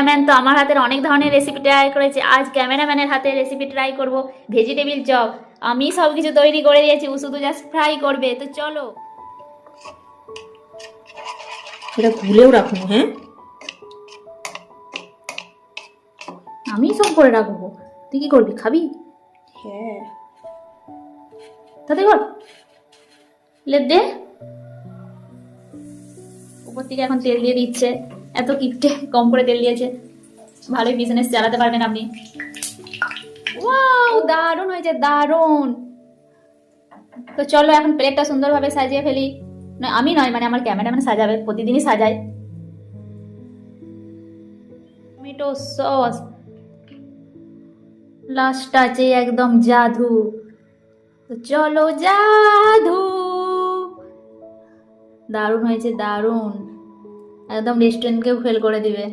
Cameraman তো আমার হাতের অনেক ধরনের রেসিপি ট্রাই করেছে, আজ ক্যামেরাম্যানের হাতে রেসিপি ট্রাই করব ভেজিটেবিল চপ। আমি সব কিছু তৈরি করে দিয়েছি, ও শুধু জাস্ট ফ্রাই করবে। তো চলো। এটা খুলেও রাখুন। হ্যাঁ, আমি সব করে রাখবো, তুই কি করবি, খাবি? হ্যাঁ। তাতে কর, লেট দে। উপর থেকে এখন তেল দিয়ে দিচ্ছে, এত কিপটে, কম করে তেল দিয়েছে। ভালোই বিজনেস চালাতে পারবেন আপনি। ওয়াও, দারুণ হয়েছে, দারুণ। তো চলো এখন প্লেটটা সুন্দরভাবে সাজিয়ে ফেলি। না আমি নয়, মানে আমার ক্যামেরাম্যান সাজাবে, প্রতিদিনই সাজায়। টমেটো সস, লাস্ট টাচে একদম জাদু। তো চলো, জাদু। দারুণ হয়েছে, দারুণ, একদম রেস্টুরেন্টকেও ফেল করে দিবে।